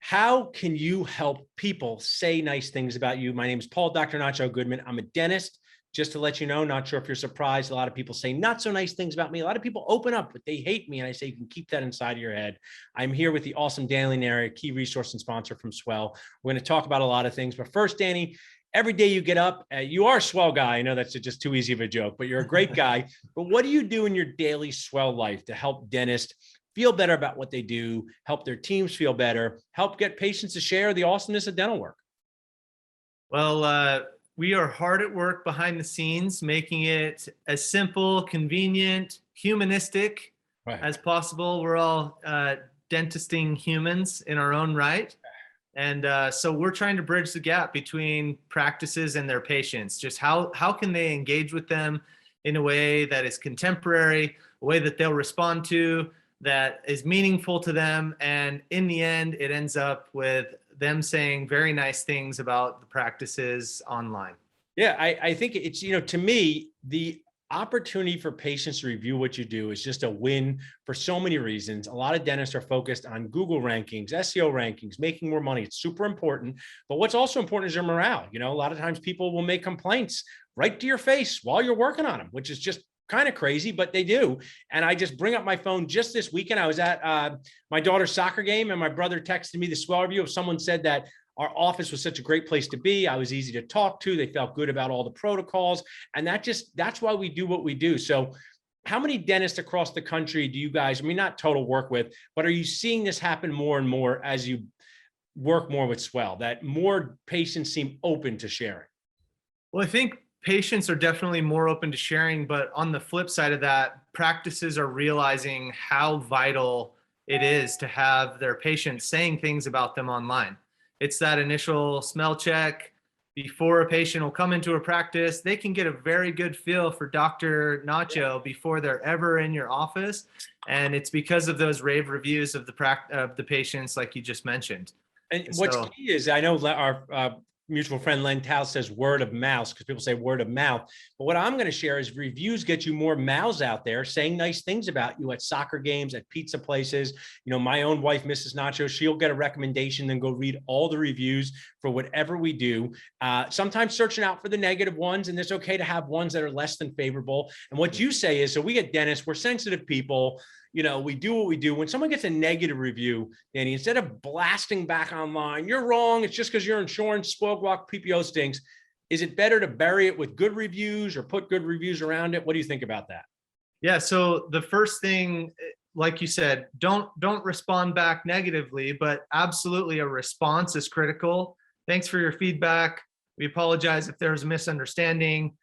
How can you help people say nice things about you? My name is Paul, Dr. Nacho Goodman. I'm a dentist. Just to let you know, not sure if you're surprised, a lot of people say not so nice things about me. A lot of people open up, but they hate me. And I say, you can keep that inside of your head. I'm here with the awesome Danny Laneri, a key resource and sponsor from Swell. We're going to talk about a lot of things. But first, Danny, every day you get up, you are a Swell guy. I know that's just too easy of a joke, but you're a great guy. But what do you do in your daily Swell life to help dentists feel better about what they do, help their teams feel better, help get patients to share the awesomeness of dental work? Well, we are hard at work behind the scenes, making it as simple, convenient, humanistic as possible. We're all dentisting humans in our own right. And so we're trying to bridge the gap between practices and their patients. Just how can they engage with them in a way that is contemporary, a way that they'll respond to, that is meaningful to them. And in the end, it ends up with them saying very nice things about the practices online. Yeah, I think it's, to me, the opportunity for patients to review what you do is just a win for so many reasons. A lot of dentists are focused on Google rankings, SEO rankings, making more money. It's super important. But what's also important is your morale. A lot of times people will make complaints right to your face while you're working on them, which is just kind of crazy, but they do. And I just bring up my phone just this weekend. I was at my daughter's soccer game and my brother texted me the Swell review of someone said that our office was such a great place to be. I was easy to talk to. They felt good about all the protocols. And that's why we do what we do. So how many dentists across the country do you guys, not total work with, but are you seeing this happen more and more as you work more with Swell, that more patients seem open to sharing? Well, I think patients are definitely more open to sharing, but on the flip side of that, practices are realizing how vital it is to have their patients saying things about them online. It's that initial smell check before a patient will come into a practice. They can get a very good feel for Dr. Nacho before they're ever in your office. And it's because of those rave reviews of the patients, like you just mentioned. And what's key is, I know our mutual friend Len Tal says word of mouth, because people say word of mouth. But what I'm going to share is reviews get you more mouths out there saying nice things about you at soccer games, at pizza places. My own wife, Mrs. Nacho, she'll get a recommendation, then go read all the reviews for whatever we do. Sometimes searching out for the negative ones, and it's okay to have ones that are less than favorable. And what you say is, so we get dentists, we're sensitive people. We do what we do. When someone gets a negative review, Danny, instead of blasting back online, you're wrong, it's just because your insurance, spoiled walk, PPO stinks. Is it better to bury it with good reviews or put good reviews around it? What do you think about that? Yeah. So the first thing, like you said, don't respond back negatively, but absolutely a response is critical. Thanks for your feedback. We apologize if there was a misunderstanding.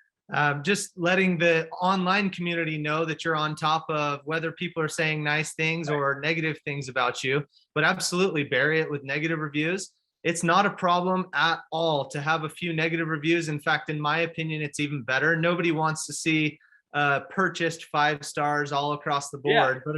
Just letting the online community know that you're on top of whether people are saying nice things or negative things about you, but absolutely bury it with negative reviews. It's not a problem at all to have a few negative reviews. In fact, in my opinion, it's even better. Nobody wants to see purchased 5 stars all across the board, but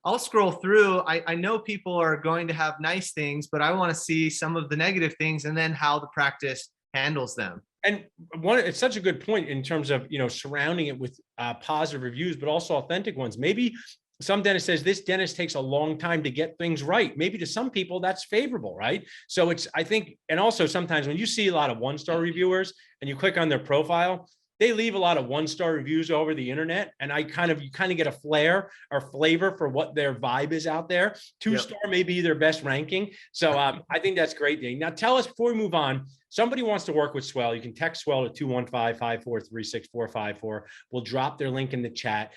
I'll scroll through. I know people are going to have nice things, but I want to see some of the negative things and then how the practice handles them. And it's such a good point in terms of, surrounding it with positive reviews, but also authentic ones. Maybe some dentist says this dentist takes a long time to get things right. Maybe to some people that's favorable, right? So I think, and also sometimes when you see a lot of 1-star reviewers and you click on their profile, they leave a lot of 1-star reviews over the internet. And you kind of get a flavor for what their vibe is out there. 2-star may be their best ranking. So I think that's great, Dave. Now tell us, before we move on, somebody wants to work with Swell. You can text Swell to 215-543-6454. We'll drop their link in the chat.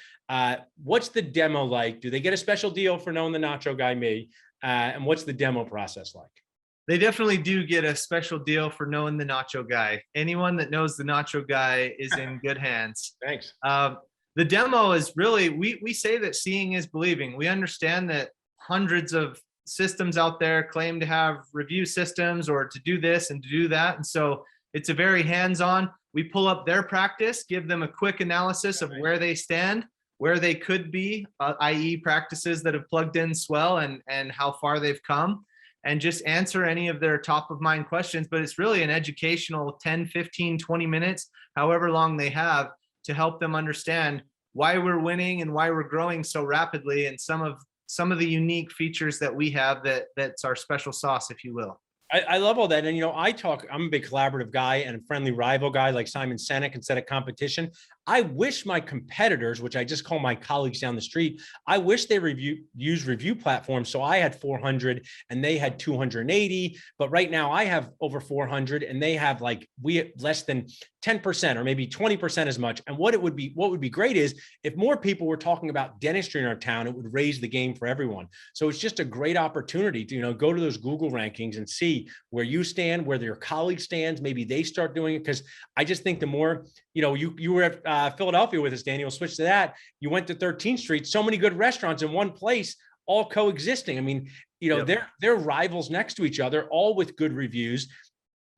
What's the demo like? Do they get a special deal for knowing the Nacho guy, me? And what's the demo process like? They definitely do get a special deal for knowing the Nacho guy. Anyone that knows the Nacho guy is in good hands. Thanks. The demo is really, we say that seeing is believing. We understand that hundreds of systems out there claim to have review systems or to do this and to do that. And so it's a very hands-on. We pull up their practice, give them a quick analysis of where they stand, where they could be, i.e. practices that have plugged in Swell and how far they've come, and just answer any of their top of mind questions. But it's really an educational 10, 15, 20 minutes, however long they have, to help them understand why we're winning and why we're growing so rapidly, and some of some of the unique features that we have that's our special sauce, if you will. I love all that. And, I'm a big collaborative guy and a friendly rival guy like Simon Sinek instead of competition. I wish my competitors, which I just call my colleagues down the street, I wish they use review platforms. So I had 400 and they had 280, but right now I have over 400 and they have less than 10% or maybe 20% as much. And what would be great is if more people were talking about dentistry in our town, it would raise the game for everyone. So it's just a great opportunity to, go to those Google rankings and see where you stand, where your colleague stands. Maybe they start doing it, because I just think the more, you were at Philadelphia with us, Daniel, switch to that. You went to 13th Street, so many good restaurants in one place, all coexisting. I mean, Yep. they're rivals next to each other, all with good reviews.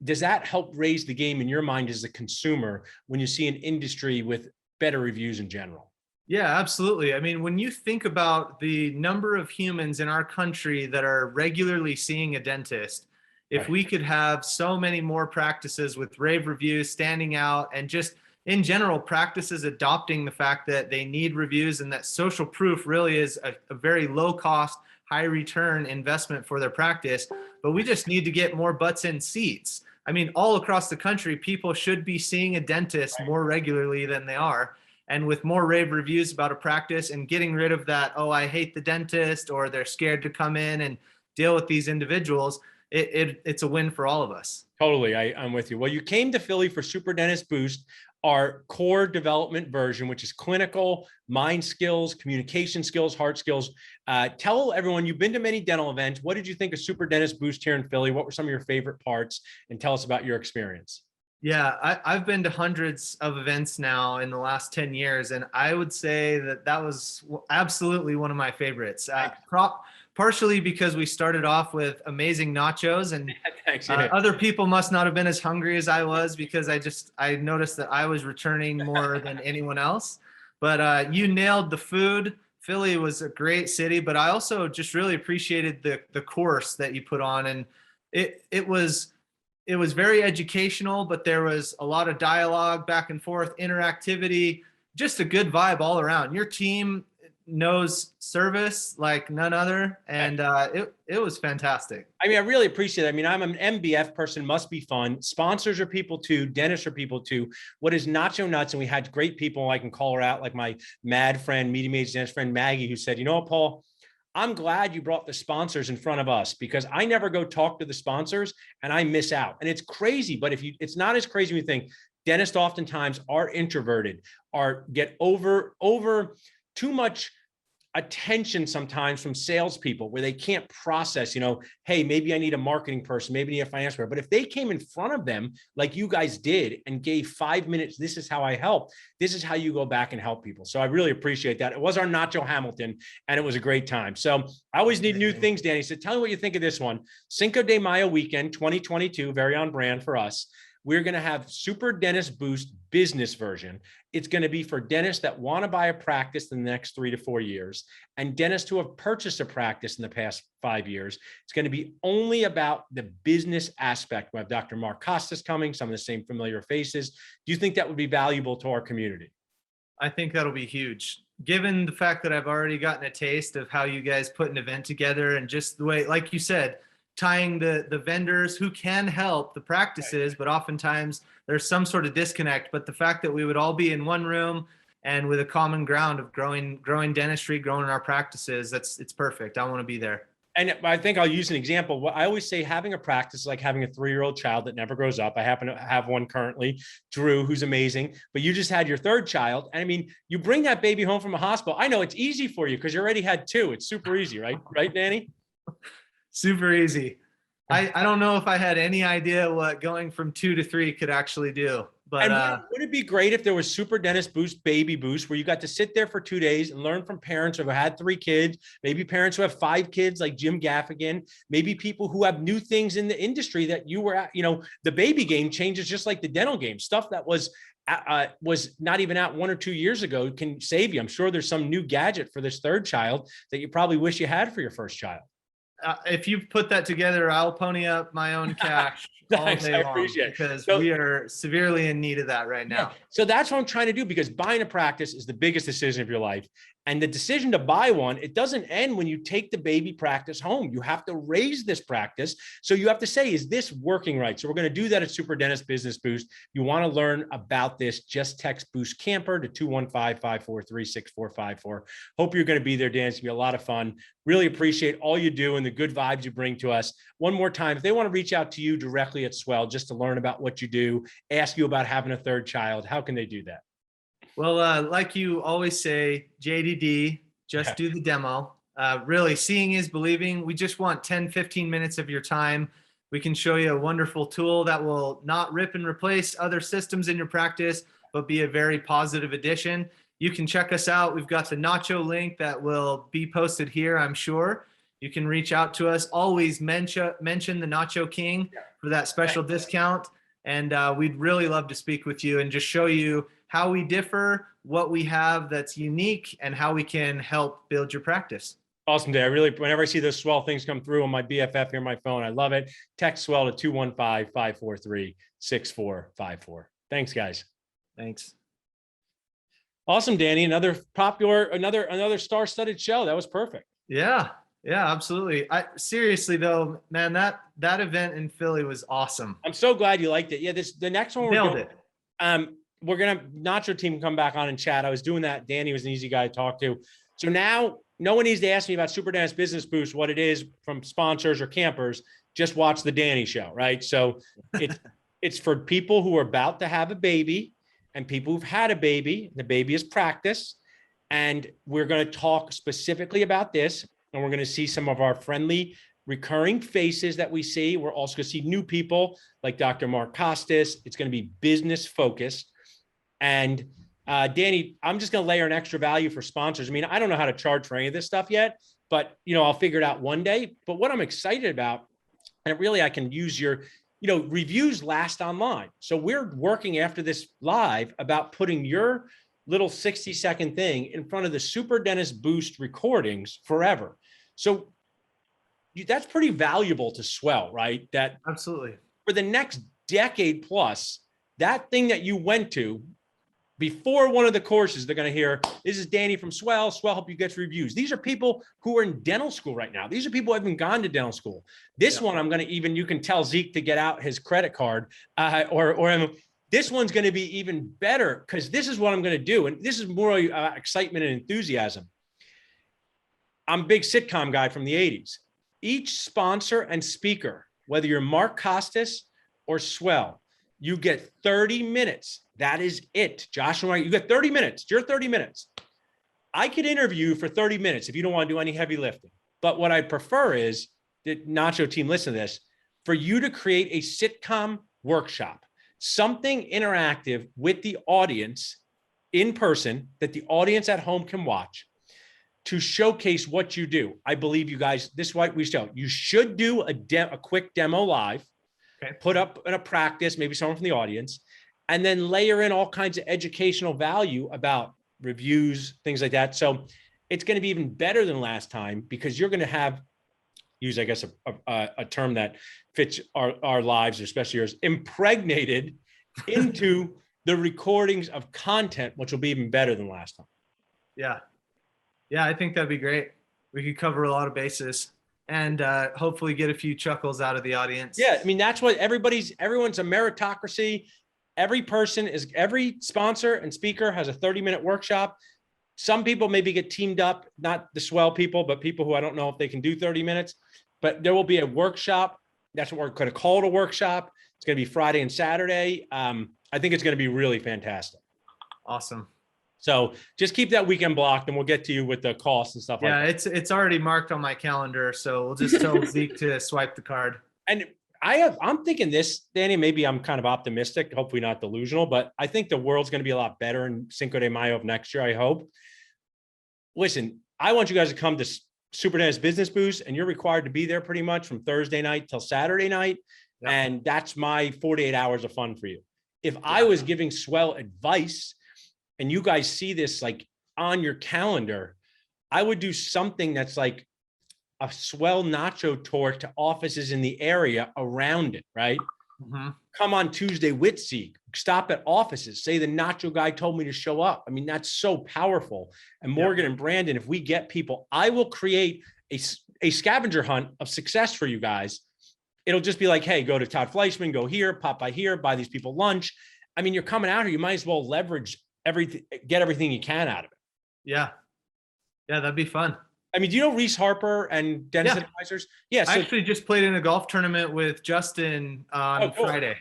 Does that help raise the game in your mind as a consumer when you see an industry with better reviews in general? Yeah, absolutely. I mean, when you think about the number of humans in our country that are regularly seeing a dentist, if Right. we could have so many more practices with rave reviews standing out, and just in general practices adopting the fact that they need reviews, and that social proof really is a very low cost, high return investment for their practice, but we just need to get more butts in seats. I mean, all across the country, people should be seeing a dentist more regularly than they are. And with more rave reviews about a practice and getting rid of that, oh, I hate the dentist, or they're scared to come in and deal with these individuals, it's a win for all of us. Totally. I'm with you. Well, you came to Philly for Super Dentist Boost, our core development version, which is clinical, mind skills, communication skills, heart skills. Tell everyone, you've been to many dental events. What did you think of Super Dentist Boost here in Philly? What were some of your favorite parts? And tell us about your experience. Yeah, I've been to hundreds of events now in the last 10 years, and I would say that was absolutely one of my favorites. Partially because we started off with amazing nachos, and Thanks. other people must not have been as hungry as I was, because I noticed that I was returning more than anyone else. But you nailed the food. Philly was a great city, but I also just really appreciated the course that you put on, and it was very educational, but there was a lot of dialogue back and forth, interactivity, just a good vibe all around. Your team knows service like none other, and it was fantastic. I mean, I really appreciate it. I mean, I'm an MBF person, must be fun. Sponsors are people too. Dentists are people too. What is Nacho Nuts? And we had great people. I can call her out, like my mad friend, medium age dentist friend, Maggie, who said, Paul, I'm glad you brought the sponsors in front of us, because I never go talk to the sponsors and I miss out. And it's crazy, but it's not as crazy when you think. Dentists oftentimes are introverted, get over too much attention sometimes from salespeople, where they can't process, hey, maybe I need a marketing person, maybe I need a finance person. But if they came in front of them, like you guys did, and gave 5 minutes, this is how I help. This is how you go back and help people. So I really appreciate that. It was our Nacho Hamilton, and it was a great time. So I always need new things, Danny. So tell me what you think of this one. Cinco de Mayo weekend, 2022, very on brand for us. We're going to have Super Dentist Boost business version. It's going to be for dentists that want to buy a practice in the next 3 to 4 years, and dentists who have purchased a practice in the past 5 years. It's going to be only about the business aspect. We have Dr. Mark Costas coming, some of the same familiar faces. Do you think that would be valuable to our community? I think that'll be huge. Given the fact that I've already gotten a taste of how you guys put an event together, and just the way, like you said, tying the vendors who can help the practices, but oftentimes there's some sort of disconnect. But the fact that we would all be in one room and with a common ground of growing dentistry, growing our practices, it's perfect. I want to be there. And I think I'll use an example. What I always say, having a practice is like having a 3-year-old child that never grows up. I happen to have one currently, Drew, who's amazing, but you just had your 3rd child. And I mean, you bring that baby home from a hospital. I know it's easy for you because you already had 2. It's super easy, right? Right, Danny? Super easy. I don't know if I had any idea what going from 2 to 3 could actually do. But would it be great if there was Super Dentist Boost Baby Boost, where you got to sit there for 2 days and learn from parents who have had 3 kids, maybe parents who have 5 kids like Jim Gaffigan, maybe people who have new things in the industry that you were at. The baby game changes just like the dental game. Stuff that was not even out 1 or 2 years ago can save you. I'm sure there's some new gadget for this 3rd child that you probably wish you had for your 1st child. if you put that together, I'll pony up my own cash all Thanks, day I long appreciate it. because So- we are severely in need of that right Yeah. now. So that's what I'm trying to do, because buying a practice is the biggest decision of your life. And the decision to buy one, it doesn't end when you take the baby practice home. You have to raise this practice. So you have to say, is this working right? So we're going to do that at Super Dentist Business Boost. You want to learn about this, just text Boost Camper to 215-543-6454. Hope you're going to be there, Dan. It's going to be a lot of fun. Really appreciate all you do and the good vibes you bring to us. One more time, if they want to reach out to you directly at Swell just to learn about what you do, ask you about having a third child, how can they do that? Well, like you always say, JDD, just do the demo. Really, seeing is believing. We just want 10, 15 minutes of your time. We can show you a wonderful tool that will not rip and replace other systems in your practice, but be a very positive addition. You can check us out. We've got the Nacho link that will be posted here, I'm sure. You can reach out to us. Always mention the Nacho King for that special discount. And we'd really love to speak with you and just show you how we differ, what we have that's unique, and how we can help build your practice. Awesome day. I really, whenever I see those Swell things come through on my BFF here on my phone, I love it. Text Swell to 215-543-6454. Thanks, guys. Thanks. Awesome, Danny. Another popular, another star-studded show. That was perfect. Yeah, absolutely. Seriously though, man, that event in Philly was awesome. I'm so glad you liked it. Yeah, the next one Nailed it. We're gonna Nacho team come back on and chat. I was doing that. Danny was an easy guy to talk to. So now no one needs to ask me about Super Dentist Business Boost, what it is from sponsors or campers. Just watch the Danny show, right? So it's for people who are about to have a baby and people who've had a baby. The baby is practice. And we're going to talk specifically about this. And we're going to see some of our friendly recurring faces that we see. We're also going to see new people like Dr. Mark Costas. It's going to be business focused. And Danny, I'm just going to layer an extra value for sponsors. I mean, I don't know how to charge for any of this stuff yet, but I'll figure it out one day. But what I'm excited about, and really I can use your, reviews last online. So we're working after this live about putting your little 60-second thing in front of the Super Dentist Boost recordings forever. So that's pretty valuable to Swell, right? That Absolutely. For the next decade plus, that thing that you went to before one of the courses, they're going to hear, this is Danny from Swell. Swell help you get reviews. These are people who are in dental school right now. These are people who haven't gone to dental school. This one, I'm going to you can tell Zeke to get out his credit card or this one's going to be even better because this is what I'm going to do. And this is more excitement and enthusiasm. I'm a big sitcom guy from the 80s. Each sponsor and speaker, whether you're Mark Costas or Swell, you get 30 minutes. That is it. Josh, you get 30 minutes. It's your 30 minutes. I could interview you for 30 minutes if you don't want to do any heavy lifting. But what I prefer is, the Nacho team, listen to this, for you to create a sitcom workshop, something interactive with the audience in person that the audience at home can watch to showcase what you do. I believe you guys, this is what we show. You should do a quick demo live, put up in a practice, maybe someone from the audience, and then layer in all kinds of educational value about reviews, things like that. So it's going to be even better than last time because you're going to have, use, I guess, a term that fits our lives, especially yours, impregnated into the recordings of content, which will be even better than last time. Yeah. Yeah, I think that'd be great. We could cover a lot of bases and hopefully get a few chuckles out of the audience. Yeah, I mean, that's what everyone's a meritocracy. Every sponsor and speaker has a 30-minute workshop. Some people maybe get teamed up, not the Swell people, but people who I don't know if they can do 30 minutes, but there will be a workshop. That's what we're going to call it, a workshop. It's going to be Friday and Saturday. I think it's going to be really fantastic. Awesome. So just keep that weekend blocked and we'll get to you with the costs and stuff like that. Yeah, it's already marked on my calendar. So we'll just tell Zeke to swipe the card. And I'm thinking this, Danny, maybe I'm kind of optimistic, hopefully not delusional, but I think the world's going to be a lot better in Cinco de Mayo of next year, I hope. Listen, I want you guys to come to Super Dentist Business Boost, and you're required to be there pretty much from Thursday night till Saturday night. Yep. And that's my 48 hours of fun for you. If I was giving Swell advice and you guys see this like on your calendar, I would do something that's like a Swell Nacho tour to offices in the area around it, right? Come on Tuesday with Zeke, stop at offices, say the Nacho guy told me to show up. I mean, that's so powerful. And Morgan and Brandon, if we get people, I will create a scavenger hunt of success for you guys. It'll just be like, hey, go to Todd Fleischman, go here, pop by here, buy these people lunch. I mean, you're coming out here, you might as well leverage everything, get everything you can out of it. Yeah. Yeah, that'd be fun. I mean, do you know Reese Harper and Dennis Advisors? Yeah. I actually just played in a golf tournament with Justin on Friday.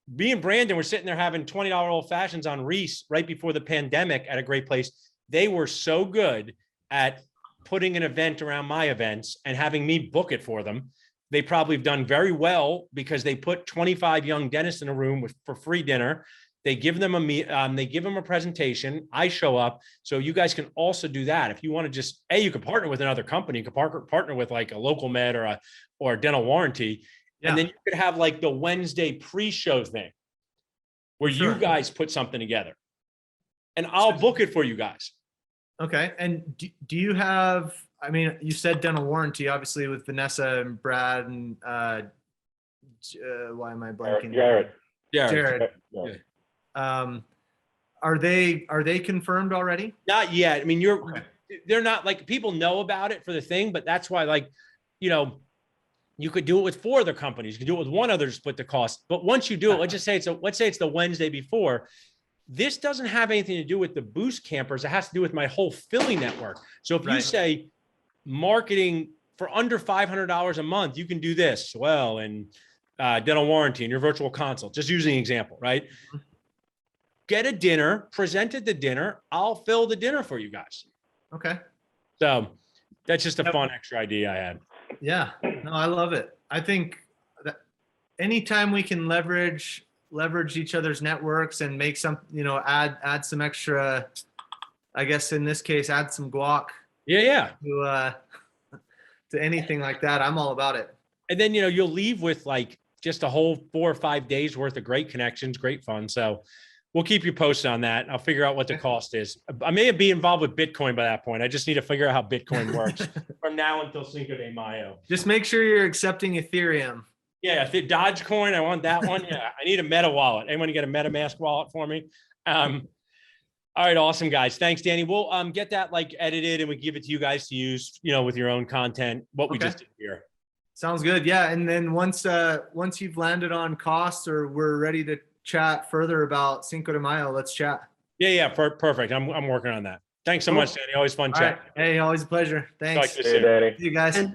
Me and Brandon were sitting there having $20 old fashions on Reese right before the pandemic at a great place. They were so good at putting an event around my events and having me book it for them. They probably have done very well because they put 25 young dentists in a room for free dinner. They give them a presentation. I show up. So you guys can also do that. If you want to just, you could partner with another company. You could partner with like a local med or a dental warranty. Yeah. And then you could have like the Wednesday pre-show thing where you guys put something together and I'll book it for you guys. Okay. And do you have, I mean, you said dental warranty, obviously with Vanessa and Brad and why am I blanking? Jared. Yeah. Are they confirmed already? Not yet. I mean, they're not like, people know about it for the thing, but that's why, like, you know, you could do it with 4 other companies. You could do it with one other to split the cost. But once you do it, let's say it's the Wednesday before. This doesn't have anything to do with the boost campers. It has to do with my whole Philly network. So if you say marketing for under $500 a month, you can do this, Swell and dental warranty and your virtual consult, just using an example, right? Get a dinner, present at the dinner. I'll fill the dinner for you guys. Okay. So that's just a fun extra idea I had. Yeah, no, I love it. I think that anytime we can leverage each other's networks and make some, you know, add some extra, I guess in this case, add some guac. Yeah. To anything like that, I'm all about it. And then, you know, you'll leave with like just a whole 4 or 5 days worth of great connections, great fun. So we'll keep you posted on that. I'll figure out what the cost is. I may be involved with Bitcoin by that point. I just need to figure out how Bitcoin works from now until Cinco de Mayo. Just make sure you're accepting Ethereum. Yeah, Dogecoin, I want that one. Yeah, I need a Meta wallet. Anyone get a MetaMask wallet for me? All right, awesome, guys. Thanks, Danny. We'll get that like edited and we give it to you guys to use, you know, with your own content, what we just did here. Sounds good. Yeah, and then once you've landed on costs or we're ready to chat further about Cinco de Mayo, let's chat. Yeah, perfect. I'm working on that. Thanks so much, Danny. Always fun chat. Right. Hey, always a pleasure. Thanks. Hey, Danny. See you guys.